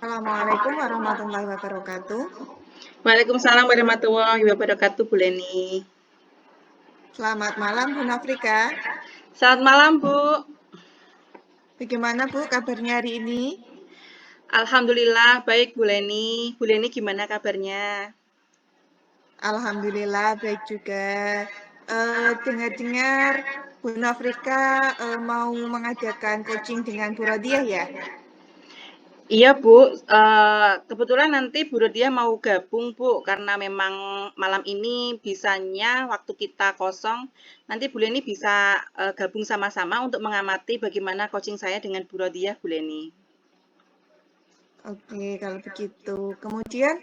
Assalamualaikum warahmatullahi wabarakatuh. Waalaikumsalam warahmatullahi wabarakatuh, Bu Leni. Selamat malam, Bu Nafrika. Selamat malam, Bu. Bagaimana, Bu, kabarnya hari ini? Alhamdulillah baik, Bu Leni. Bu Leni gimana kabarnya? Alhamdulillah baik juga. Dengar-dengar Bu Nafrika mau mengadakan coaching dengan Bu Rodiah ya? Iya, Bu. Kebetulan nanti Bu Rodia mau gabung, Bu, karena memang malam ini bisanya waktu kita kosong. Nanti Bu Leni bisa gabung sama-sama untuk mengamati bagaimana coaching saya dengan Bu Rodia, Bu Leni. Oke, kalau begitu. Kemudian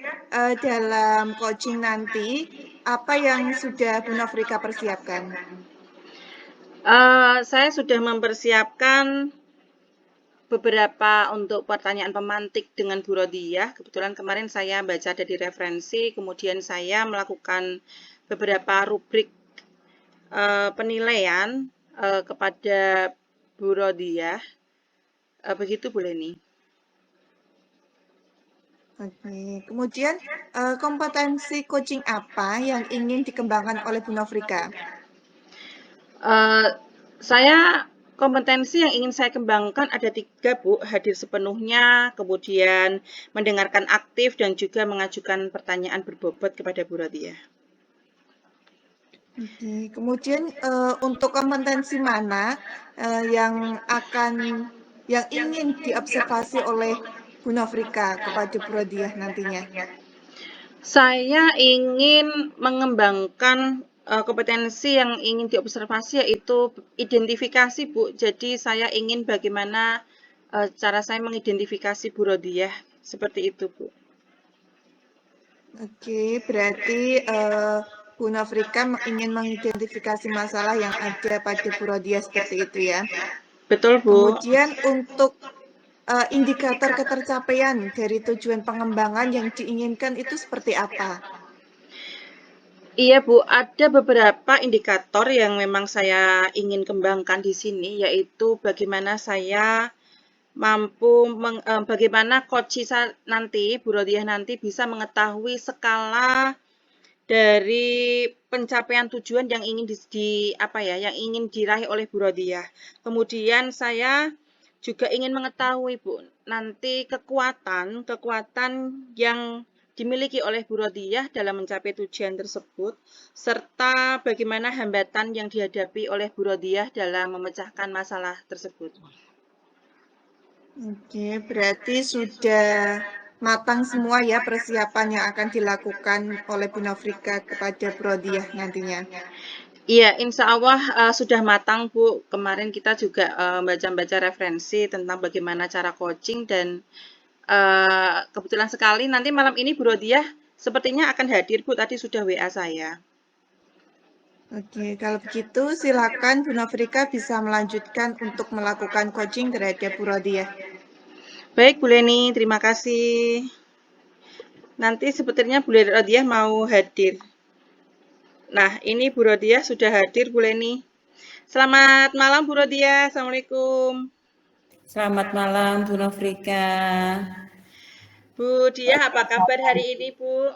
dalam coaching nanti, apa yang sudah Bu Nafrika persiapkan? Saya sudah mempersiapkan beberapa untuk pertanyaan pemantik dengan Bu Rodiah. Kebetulan kemarin saya baca dari referensi, kemudian saya melakukan beberapa rubrik penilaian kepada Bu Rodiah. Begitu Bu Leni. Oke, kemudian kompetensi coaching apa yang ingin dikembangkan oleh Bu Nofrika? Saya kompetensi yang ingin saya kembangkan ada 3, Bu. Hadir sepenuhnya, kemudian mendengarkan aktif, dan juga mengajukan pertanyaan berbobot kepada Bu Rodiah. Oke, kemudian untuk kompetensi mana yang ingin diobservasi oleh Bu Nofrika kepada Bu Rodiah nantinya? Saya ingin mengembangkan kompetensi yang ingin diobservasi yaitu identifikasi, Bu. Jadi saya ingin bagaimana cara saya mengidentifikasi Bu Rodiah seperti itu, Bu. Oke, berarti Bu Nofrika ingin mengidentifikasi masalah yang ada pada Bu Rodiah seperti itu ya. Betul, Bu. Kemudian untuk indikator ketercapaian dari tujuan pengembangan yang diinginkan itu seperti apa? Iya, Bu, ada beberapa indikator yang memang saya ingin kembangkan di sini, yaitu bagaimana saya mampu bagaimana coach nanti, Bu Rodiah nanti bisa mengetahui skala dari pencapaian tujuan yang ingin yang ingin diraih oleh Bu Rodiah. Kemudian saya juga ingin mengetahui, Bu, nanti kekuatan yang dimiliki oleh Bu Rodiah dalam mencapai tujuan tersebut, serta bagaimana hambatan yang dihadapi oleh Bu Rodiah dalam memecahkan masalah tersebut. Oke, berarti sudah matang semua ya persiapan yang akan dilakukan oleh Bu Nofrika kepada Bu Rodiah nantinya. Iya, insya Allah sudah matang, Bu. Kemarin kita juga baca-baca referensi tentang bagaimana cara coaching dan kebetulan sekali nanti malam ini Bu Rodiah sepertinya akan hadir, Bu. Tadi sudah WA saya. Oke, kalau begitu silakan Bu Nofrika bisa melanjutkan untuk melakukan coaching terhadap Bu Rodiah. Baik, Bu Leni, terima kasih. Nanti sepertinya Bu Rodiah mau hadir. Nah, ini Bu Rodiah sudah hadir, Bu Leni. Selamat malam, Bu Rodiah. Assalamualaikum. Selamat malam, Bu Nofrika. Bu Diah, apa kabar hari ini, Bu?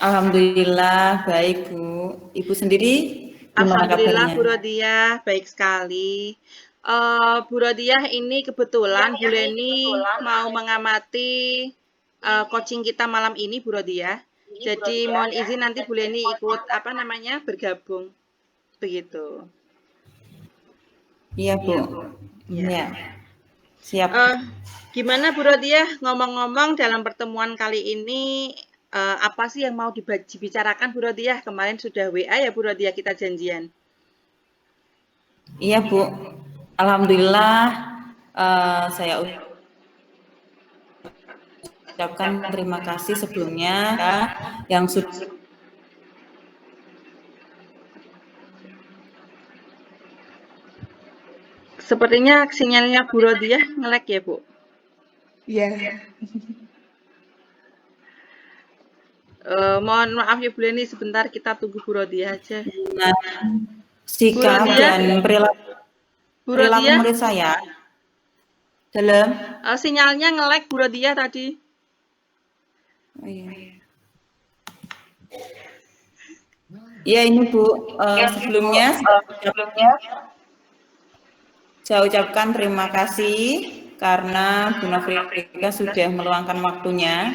Alhamdulillah, baik, Bu. Ibu sendiri gimana Alhamdulillah, kabarnya? Bu Rodiah, baik sekali. Bu Rodiah, ini kebetulan Bu Leni mau mengamati coaching kita malam ini, Bu Rodiah. Jadi mohon izin nanti Bu Leni ikut bergabung, begitu. Iya, Bu. Ya. Iya. Siap. Gimana Bu Rodiah, ngomong-ngomong dalam pertemuan kali ini apa sih yang mau dibicarakan Bu Rodiah? Kemarin sudah WA ya Bu Rodiah, kita janjian. Iya, Bu. Alhamdulillah, saya ucapkan terima kasih sebelumnya yang sudah Sepertinya sinyalnya Bu Rodiah nge-lag ya, Bu? Iya. Mohon maaf ya Bu Leni, sebentar kita tunggu Bu Rodiah aja. sikap dan perilaku Bu Rodiah, murid saya. Dalam? Sinyalnya nge-lag Bu Rodia tadi. Oh, iya. Ya ini Bu, sebelumnya saya ucapkan terima kasih karena Bu Nofrika sudah meluangkan waktunya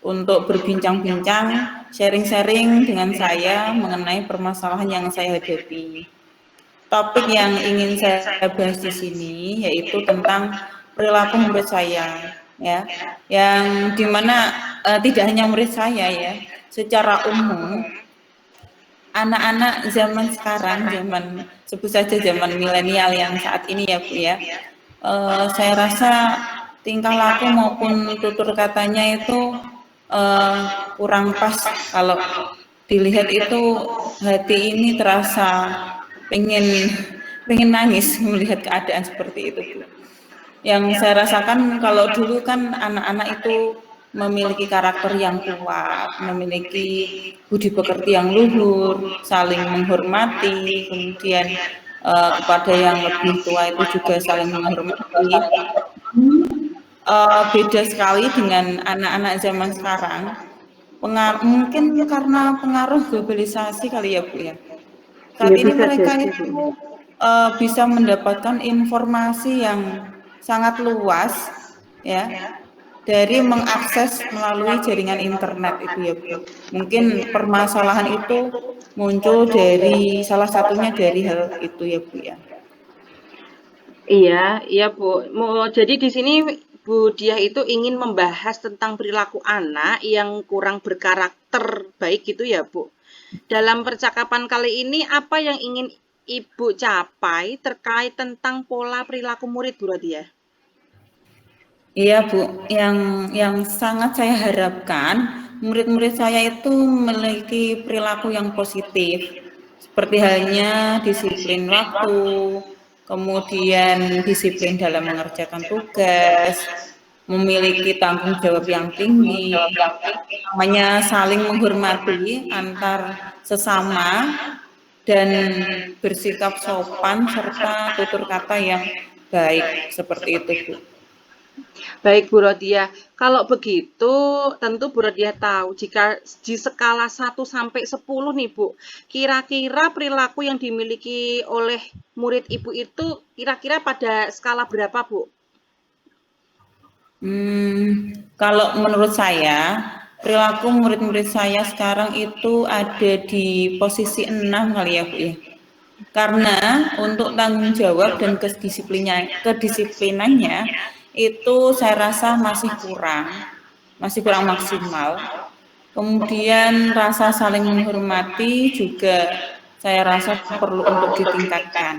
untuk berbincang-bincang, sharing-sharing dengan saya mengenai permasalahan yang saya hadapi. Topik yang ingin saya bahas di sini yaitu tentang perilaku murid saya, ya, yang dimana tidak hanya murid saya ya, secara umum anak-anak zaman sekarang, sebut saja zaman milenial yang saat ini ya Bu ya, saya rasa tingkah laku maupun tutur katanya itu kurang pas. Kalau dilihat itu hati ini terasa pengen nangis melihat keadaan seperti itu Bu. Yang saya rasakan kalau dulu kan anak-anak itu memiliki karakter yang kuat, memiliki budi pekerti yang luhur, saling menghormati, kemudian kepada yang lebih tua itu juga saling menghormati. Beda sekali dengan anak-anak zaman sekarang. Mungkin karena pengaruh globalisasi kali ya Bu ya. Saat ini mereka itu bisa mendapatkan informasi yang sangat luas ya dari mengakses melalui jaringan internet itu ya Bu. Mungkin permasalahan itu muncul dari salah satunya dari hal itu ya Bu ya. Iya, iya Bu. Jadi di sini Bu Diah itu ingin membahas tentang perilaku anak yang kurang berkarakter baik gitu ya Bu. Dalam percakapan kali ini apa yang ingin Ibu capai terkait tentang pola perilaku murid Bu Diah? Iya Bu, yang sangat saya harapkan murid-murid saya itu memiliki perilaku yang positif, seperti halnya disiplin waktu, kemudian disiplin dalam mengerjakan tugas, memiliki tanggung jawab yang tinggi, namanya saling menghormati antar sesama, dan bersikap sopan serta tutur kata yang baik, seperti itu Bu. Baik Bu Rodia, kalau begitu tentu Bu Rodia tahu jika di skala 1 sampai 10 nih Bu, kira-kira perilaku yang dimiliki oleh murid Ibu itu kira-kira pada skala berapa Bu? Kalau menurut saya, perilaku murid-murid saya sekarang itu ada di posisi 6 kali ya Bu ya. Karena untuk tanggung jawab dan kedisiplinannya itu saya rasa masih kurang maksimal. Kemudian rasa saling menghormati juga saya rasa perlu untuk ditingkatkan.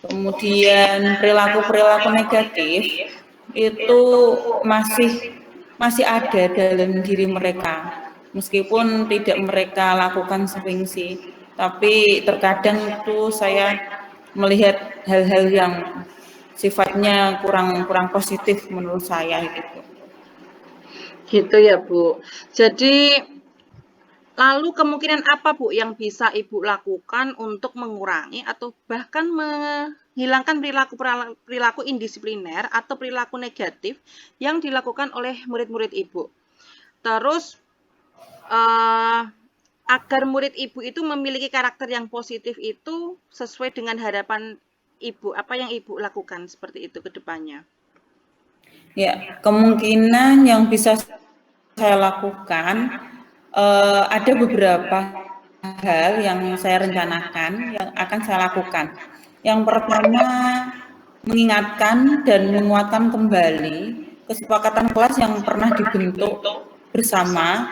Kemudian perilaku-perilaku negatif itu masih ada dalam diri mereka, meskipun tidak mereka lakukan sering sih, tapi terkadang itu saya melihat hal-hal yang sifatnya kurang positif menurut saya itu. Gitu ya Bu. Jadi lalu kemungkinan apa Bu yang bisa Ibu lakukan untuk mengurangi atau bahkan menghilangkan perilaku indisipliner atau perilaku negatif yang dilakukan oleh murid-murid Ibu? Terus agar murid Ibu itu memiliki karakter yang positif itu sesuai dengan harapan Ibu, apa yang Ibu lakukan seperti itu ke depannya? Ya, kemungkinan yang bisa saya lakukan ada beberapa hal yang saya rencanakan yang akan saya lakukan. Yang pertama, mengingatkan dan menguatkan kembali kesepakatan kelas yang pernah dibentuk bersama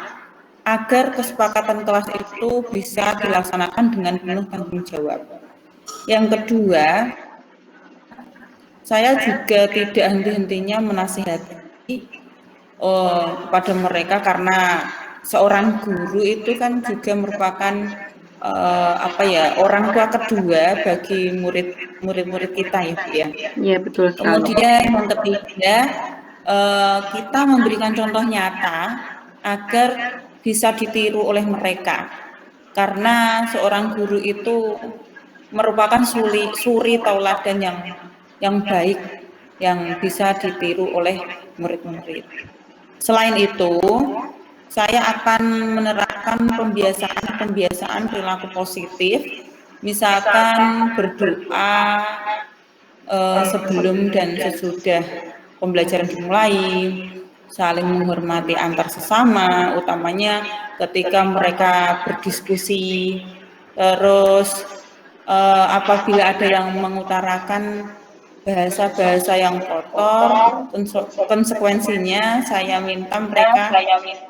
agar kesepakatan kelas itu bisa dilaksanakan dengan penuh tanggung jawab. Yang kedua, saya juga tidak henti-hentinya menasihati kepada mereka karena seorang guru itu kan juga merupakan orang tua kedua bagi murid-murid kita ya Bu ya. Iya betul sekali. Kemudian yang ketiga, kita memberikan contoh nyata agar bisa ditiru oleh mereka. Karena seorang guru itu merupakan suri tauladan yang baik yang bisa ditiru oleh murid-murid. Selain itu, saya akan menerapkan pembiasaan perilaku positif, misalkan berdoa sebelum dan sesudah pembelajaran dimulai, saling menghormati antar sesama, utamanya ketika mereka berdiskusi, terus apabila ada yang mengutarakan bahasa-bahasa yang kotor, konsekuensinya saya minta mereka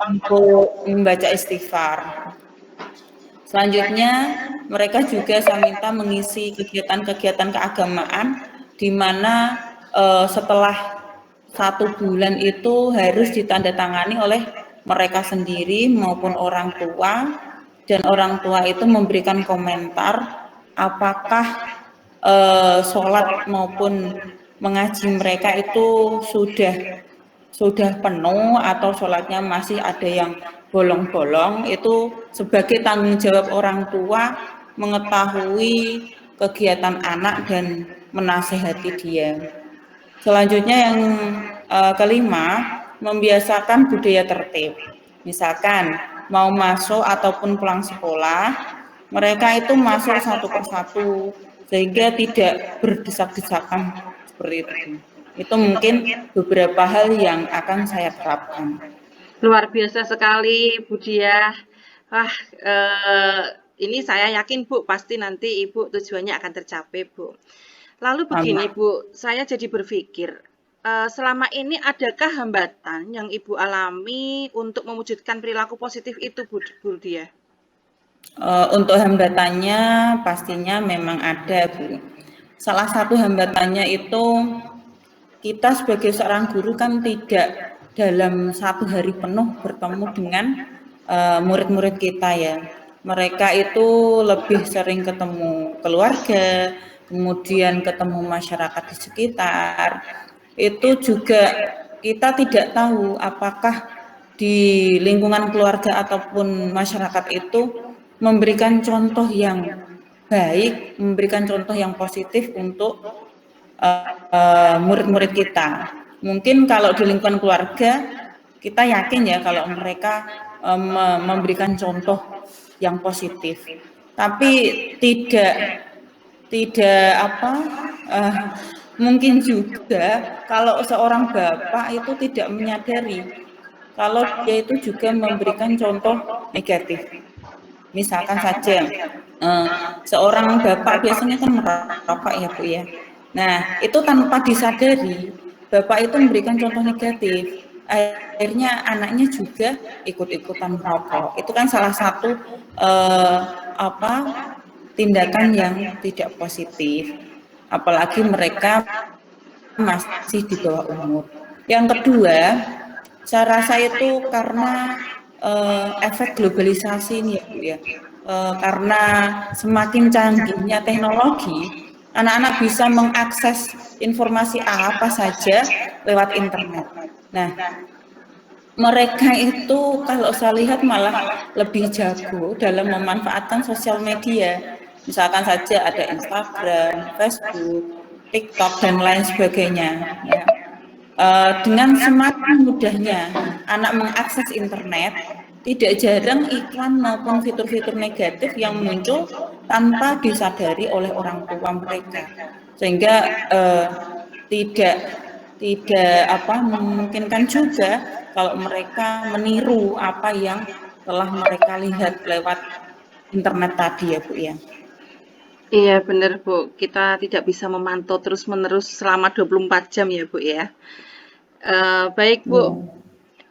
untuk membaca istighfar. Selanjutnya, mereka juga saya minta mengisi kegiatan-kegiatan keagamaan di mana setelah 1 bulan itu harus ditandatangani oleh mereka sendiri maupun orang tua, dan orang tua itu memberikan komentar apakah sholat maupun mengaji mereka itu sudah penuh atau sholatnya masih ada yang bolong-bolong. Itu sebagai tanggung jawab orang tua mengetahui kegiatan anak dan menasehati dia. Selanjutnya yang kelima, membiasakan budaya tertib. Misalkan mau masuk ataupun pulang sekolah, mereka itu masuk satu persatu sehingga tidak berdesak-desakan seperti itu. Itu mungkin beberapa hal yang akan saya terapkan. Luar biasa sekali, Bu Diah. Wah, ini saya yakin, Bu, pasti nanti Ibu tujuannya akan tercapai, Bu. Lalu begini, Bu, saya jadi berpikir, selama ini adakah hambatan yang Ibu alami untuk mewujudkan perilaku positif itu, Bu Diah? Untuk hambatannya pastinya memang ada, Bu. Salah satu hambatannya itu kita sebagai seorang guru kan tidak dalam 1 hari penuh bertemu dengan murid-murid kita ya. Mereka itu lebih sering ketemu keluarga, kemudian ketemu masyarakat di sekitar. Itu juga kita tidak tahu apakah di lingkungan keluarga ataupun masyarakat itu memberikan contoh yang baik, memberikan contoh yang positif untuk murid-murid kita. Mungkin kalau di lingkungan keluarga kita yakin ya kalau mereka memberikan contoh yang positif, tapi tidak mungkin juga kalau seorang bapak itu tidak menyadari kalau dia itu juga memberikan contoh negatif. Misalkan saja seorang bapak biasanya kan merokok ya Bu ya. Nah itu tanpa disadari bapak itu memberikan contoh negatif, akhirnya anaknya juga ikut-ikutan merokok. Itu kan salah satu tindakan yang tidak positif, apalagi mereka masih di bawah umur. Yang kedua, saya rasa itu karena efek globalisasi ini ya Bu ya. Karena semakin canggihnya teknologi, anak-anak bisa mengakses informasi apa saja lewat internet. Nah, mereka itu kalau saya lihat malah lebih jago dalam memanfaatkan sosial media. Misalkan saja ada Instagram, Facebook, TikTok, dan lain sebagainya. Ya. Dengan semakin mudahnya anak mengakses internet, tidak jarang iklan maupun fitur-fitur negatif yang muncul tanpa disadari oleh orang tua mereka, sehingga tidak memungkinkan juga kalau mereka meniru apa yang telah mereka lihat lewat internet tadi ya Bu ya. Iya benar Bu, kita tidak bisa memantau terus-menerus selama 24 jam ya Bu ya. Baik Bu,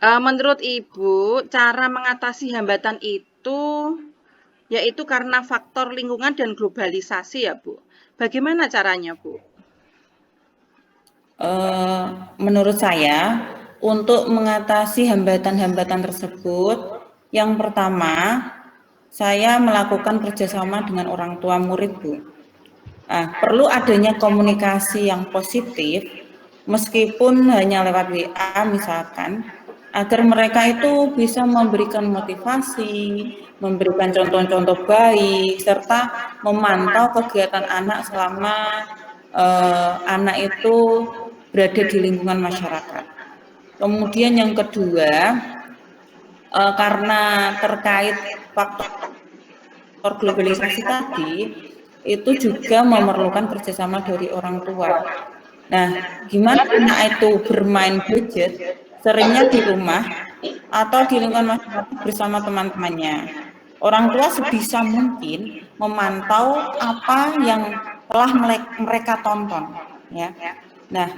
menurut Ibu cara mengatasi hambatan itu yaitu karena faktor lingkungan dan globalisasi ya Bu. Bagaimana caranya Bu? Menurut saya untuk mengatasi hambatan-hambatan tersebut, yang pertama saya melakukan kerjasama dengan orang tua murid Bu. Perlu adanya komunikasi yang positif, meskipun hanya lewat WA misalkan, agar mereka itu bisa memberikan motivasi, memberikan contoh-contoh baik, serta memantau kegiatan anak selama anak itu berada di lingkungan masyarakat. Kemudian yang kedua, karena terkait faktor globalisasi tadi, itu juga memerlukan kerjasama dari orang tua. Nah, gimana anak itu bermain gadget? Seringnya di rumah atau di lingkungan masyarakat bersama teman-temannya. Orang tua sebisa mungkin memantau apa yang telah mereka tonton, ya. Nah,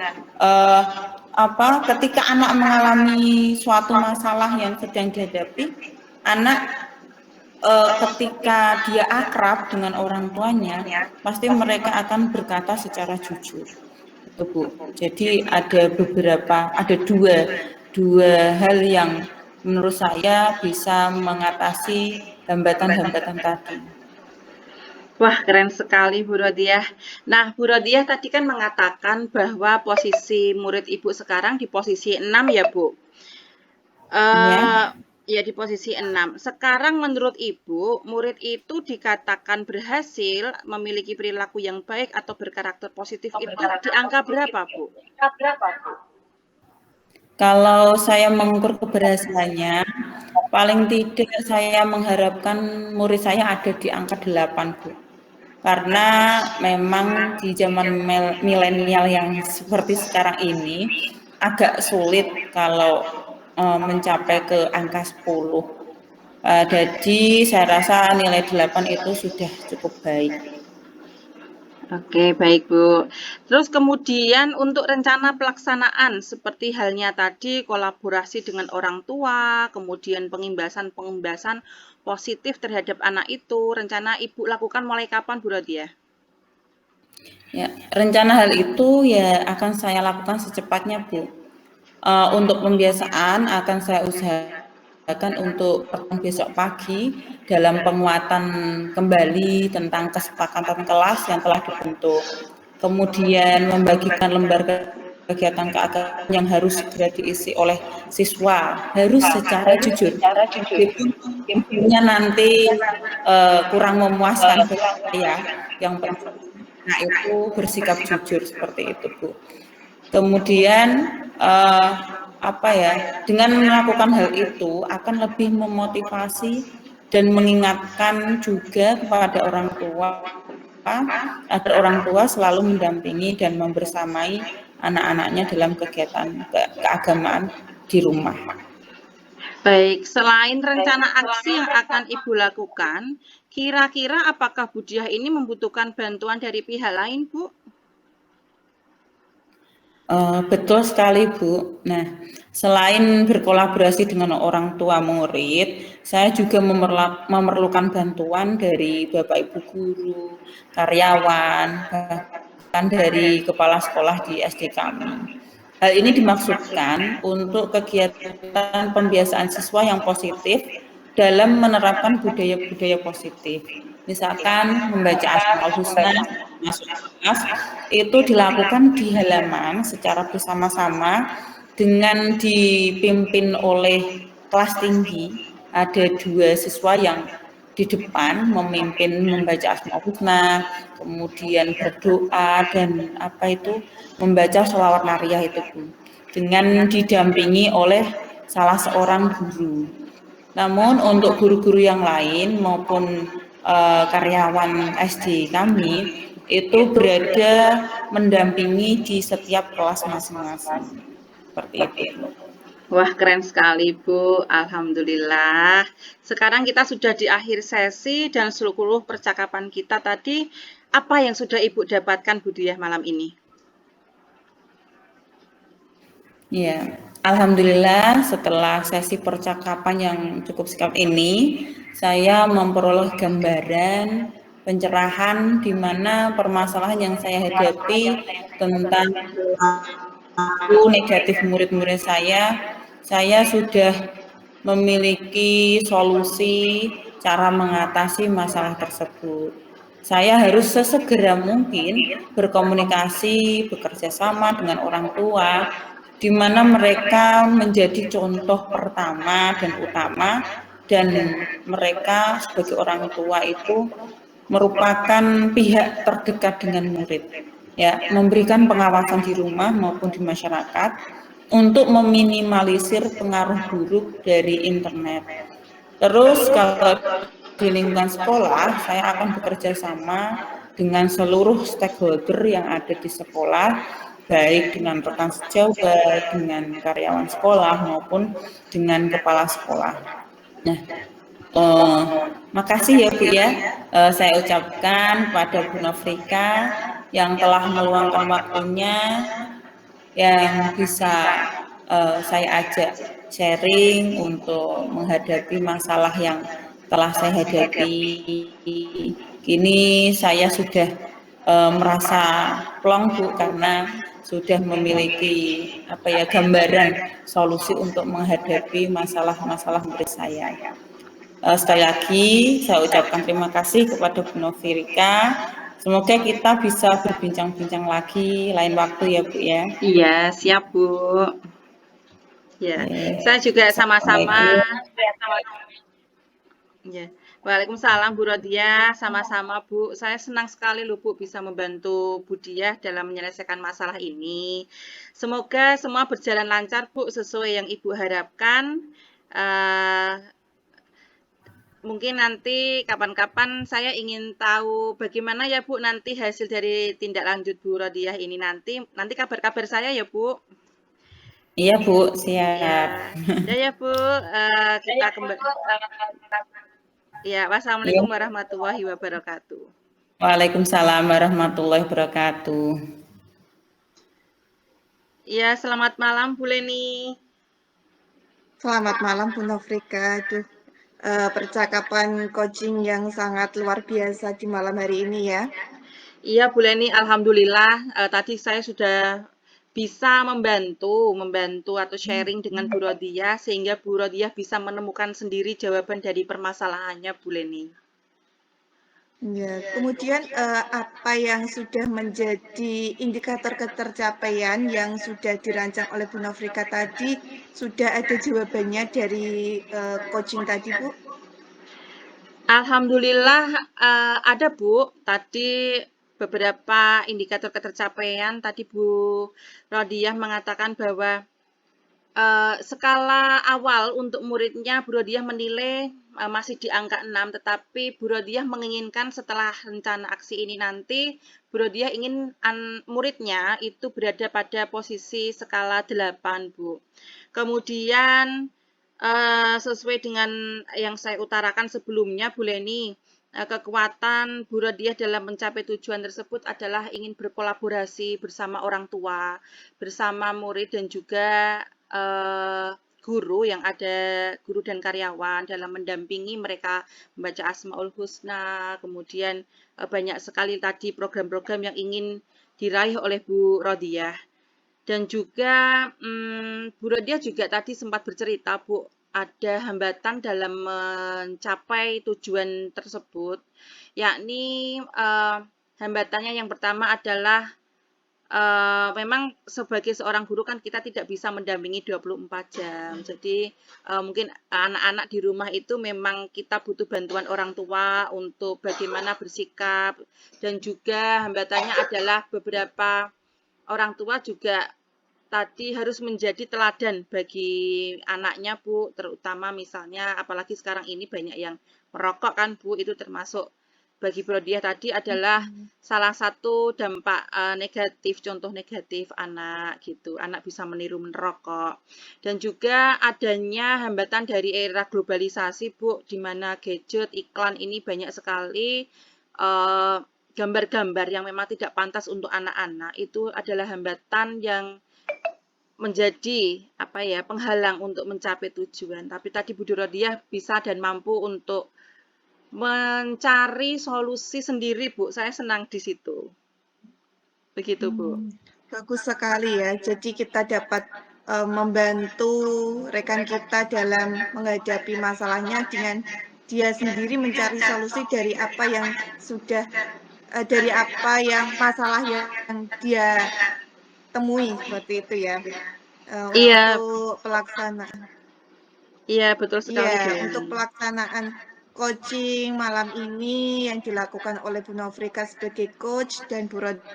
ketika anak mengalami suatu masalah yang sedang dihadapi, anak ketika dia akrab dengan orang tuanya, pasti mereka akan berkata secara jujur. Itu, Bu. Jadi ada dua hal yang menurut saya bisa mengatasi hambatan-hambatan tadi. Wah, keren sekali Bu Rodiah. Nah, Bu Rodiah tadi kan mengatakan bahwa posisi murid Ibu sekarang di posisi 6 ya, Bu? Ya, di posisi 6. Sekarang menurut Ibu, murid itu dikatakan berhasil memiliki perilaku yang baik atau berkarakter positif itu di angka berapa, Bu? Kalau saya mengukur keberhasilannya, paling tidak saya mengharapkan murid saya ada di angka 8, Bu. Karena memang di zaman milenial yang seperti sekarang ini, agak sulit kalau mencapai ke angka 10. Jadi saya rasa nilai 8 itu sudah cukup baik. Oke, baik Bu. Terus kemudian untuk rencana pelaksanaan seperti halnya tadi kolaborasi dengan orang tua, kemudian pengimbasan positif terhadap anak itu, rencana Ibu lakukan mulai kapan Bu Rodiah? Ya, rencana hal itu ya akan saya lakukan secepatnya, Bu. Untuk pembiasaan akan saya usahakan untuk pertemuan besok pagi dalam penguatan kembali tentang kesepakatan kelas yang telah dibentuk. Kemudian membagikan lembar kegiatan keagamaan yang harus segera diisi oleh siswa, harus secara jujur. Intinya nanti kurang memuaskan ya, yang penting nah itu bersikap jujur seperti itu, Bu. Kemudian dengan melakukan hal itu akan lebih memotivasi dan mengingatkan juga kepada orang tua agar orang tua selalu mendampingi dan membersamai anak-anaknya dalam kegiatan keagamaan di rumah. Baik, selain rencana aksi yang akan Ibu lakukan, kira-kira apakah Bu Diah ini membutuhkan bantuan dari pihak lain, Bu? Betul sekali, Bu. Nah, selain berkolaborasi dengan orang tua murid, saya juga memerlukan bantuan dari Bapak Ibu guru, karyawan, bahkan dari kepala sekolah di SD kami. Hal ini dimaksudkan untuk kegiatan pembiasaan siswa yang positif dalam menerapkan budaya-budaya positif. Misalkan membaca Asmaul Husna masuk kelas itu dilakukan di halaman secara bersama-sama dengan dipimpin oleh kelas tinggi. Ada 2 siswa yang di depan memimpin membaca Asmaul Husna, kemudian berdoa dan membaca sholawat nariyah itu, Bu, dengan didampingi oleh salah seorang guru. Namun untuk guru-guru yang lain maupun karyawan SD kami itu berada mendampingi di setiap kelas masing-masing. Seperti itu. Wah, keren sekali, Bu. Alhamdulillah. Sekarang kita sudah di akhir sesi dan seluruh percakapan kita tadi. Apa yang sudah Ibu dapatkan, Bu Diah, malam ini? Ya, alhamdulillah setelah sesi percakapan yang cukup singkat ini, saya memperoleh gambaran pencerahan di mana permasalahan yang saya hadapi tentang negatif murid-murid saya sudah memiliki solusi cara mengatasi masalah tersebut. Saya harus sesegera mungkin berkomunikasi, bekerja sama dengan orang tua, di mana mereka menjadi contoh pertama dan utama, dan mereka sebagai orang tua itu merupakan pihak terdekat dengan murid. ya, memberikan pengawasan di rumah maupun di masyarakat untuk meminimalisir pengaruh buruk dari internet. Terus kalau di lingkungan sekolah, saya akan bekerja sama dengan seluruh stakeholder yang ada di sekolah, baik dengan rekan sejawat, dengan karyawan sekolah, maupun dengan kepala sekolah. Nah, makasih ya Bu ya, saya ucapkan kepada Bu Nofrika yang telah meluangkan waktunya, yang bisa saya ajak sharing untuk menghadapi masalah yang telah saya hadapi. Kini saya sudah merasa plong Bu, karena sudah memiliki gambaran solusi untuk menghadapi masalah-masalah murid saya. Sekali lagi saya ucapkan terima kasih kepada Bu Nofrika. Semoga kita bisa berbincang-bincang lagi lain waktu ya Bu ya. Iya, siap Bu. Ya, saya juga sama-sama. Ya. Waalaikumsalam Bu Rodia, sama-sama Bu. Saya senang sekali loh Bu bisa membantu Bu Diah dalam menyelesaikan masalah ini. Semoga semua berjalan lancar Bu sesuai yang Ibu harapkan. Mungkin nanti kapan-kapan saya ingin tahu bagaimana ya Bu nanti hasil dari tindak lanjut Bu Rodiah ini nanti kabar-kabar saya ya Bu. Iya Bu, siap. Ya Bu, kita kembali. Ya, wassalamualaikum warahmatullahi wabarakatuh. Waalaikumsalam warahmatullahi wabarakatuh. Ya, selamat malam Bu Leni. Selamat malam Bu Nofrika. Aduh, percakapan coaching yang sangat luar biasa di malam hari ini ya. Iya Bu Leni, alhamdulillah tadi saya sudah bisa membantu atau sharing dengan Bu Rodiah sehingga Bu Rodiah bisa menemukan sendiri jawaban dari permasalahannya Bu Leni. Ya, kemudian apa yang sudah menjadi indikator ketercapaian yang sudah dirancang oleh Bu Nofrika tadi, sudah ada jawabannya dari coaching tadi Bu? Alhamdulillah ada Bu, tadi beberapa indikator ketercapaian tadi Bu Rodiah mengatakan bahwa skala awal untuk muridnya Bu Rodiah menilai masih di angka 6, tetapi Bu Rodiah menginginkan setelah rencana aksi ini nanti Bu Rodiah ingin muridnya itu berada pada posisi skala 8 Bu. Kemudian sesuai dengan yang saya utarakan sebelumnya Bu Leni, kekuatan Bu Rodiah dalam mencapai tujuan tersebut adalah ingin berkolaborasi bersama orang tua, bersama murid dan juga guru yang ada, guru dan karyawan dalam mendampingi mereka membaca Asmaul Husna, kemudian banyak sekali tadi program-program yang ingin diraih oleh Bu Rodiah. Dan juga Bu Rodiah juga tadi sempat bercerita Bu, ada hambatan dalam mencapai tujuan tersebut, yakni hambatannya yang pertama adalah memang sebagai seorang guru kan kita tidak bisa mendampingi 24 jam. Jadi mungkin anak-anak di rumah itu memang kita butuh bantuan orang tua untuk bagaimana bersikap, dan juga hambatannya adalah beberapa orang tua juga tadi harus menjadi teladan bagi anaknya Bu, terutama misalnya apalagi sekarang ini banyak yang merokok kan Bu, itu termasuk bagi Bu Rodiah tadi adalah salah satu dampak negatif, contoh negatif anak gitu. Anak bisa meniru merokok. Dan juga adanya hambatan dari era globalisasi Bu, di mana gadget, iklan ini banyak sekali gambar-gambar yang memang tidak pantas untuk anak-anak. Itu adalah hambatan yang menjadi penghalang untuk mencapai tujuan. Tapi tadi Bu Rodiah bisa dan mampu untuk mencari solusi sendiri Bu, saya senang di situ. Begitu Bu. Bagus sekali ya, jadi kita dapat membantu rekan kita dalam menghadapi masalahnya dengan dia sendiri mencari solusi dari apa yang sudah, dari apa yang masalah yang dia temui, seperti itu ya. Iya. Untuk pelaksanaan. Iya, betul sekali. Iya, untuk pelaksanaan coaching malam ini yang dilakukan oleh Bu Nofrika sebagai coach dan Bu Rodiah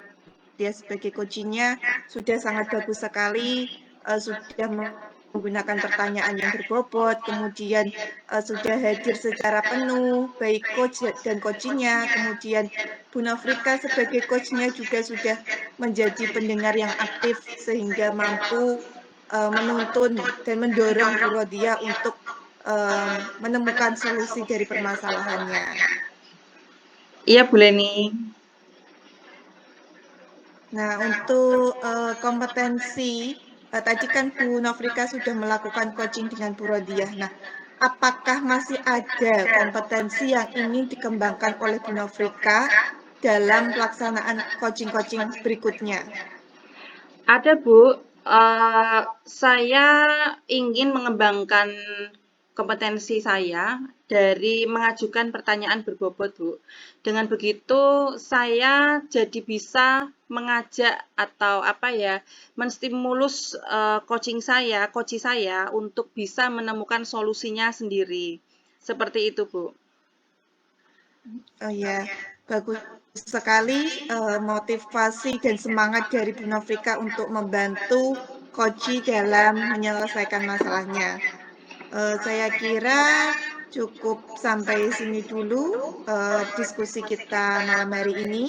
dia sebagai coaching-nya sudah sangat bagus sekali, sudah menggunakan pertanyaan yang berbobot, kemudian sudah hadir secara penuh, baik coach dan coaching-nya, kemudian Bu Nofrika sebagai coach-nya juga sudah menjadi pendengar yang aktif sehingga mampu menuntun dan mendorong Bu Rodia untuk menemukan solusi dari permasalahannya. Iya, Bu Leni. Nah, untuk kompetensi, tadi kan Bu Nofrika sudah melakukan coaching dengan Bu Rodiah. Nah, apakah masih ada kompetensi yang ingin dikembangkan oleh Bu Nofrika dalam pelaksanaan coaching-coaching berikutnya? Ada, Bu. Saya ingin mengembangkan kompetensi saya dari mengajukan pertanyaan berbobot, Bu. Dengan begitu, saya jadi bisa mengajak atau menstimulus coaching saya untuk bisa menemukan solusinya sendiri. Seperti itu, Bu. Oh ya, bagus sekali motivasi dan semangat dari Bu Nofrika untuk membantu Koci dalam menyelesaikan masalahnya. Saya kira cukup sampai sini dulu diskusi kita malam hari ini.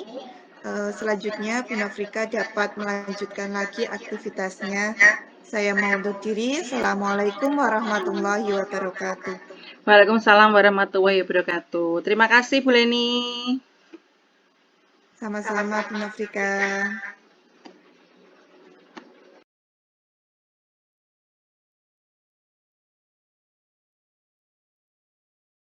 Selanjutnya Bu Nofrika dapat melanjutkan lagi aktivitasnya. Saya mau undur diri. Assalamualaikum warahmatullahi wabarakatuh. Waalaikumsalam warahmatullahi wabarakatuh. Terima kasih, Bu Leni. Sama-sama Bu Nofrika.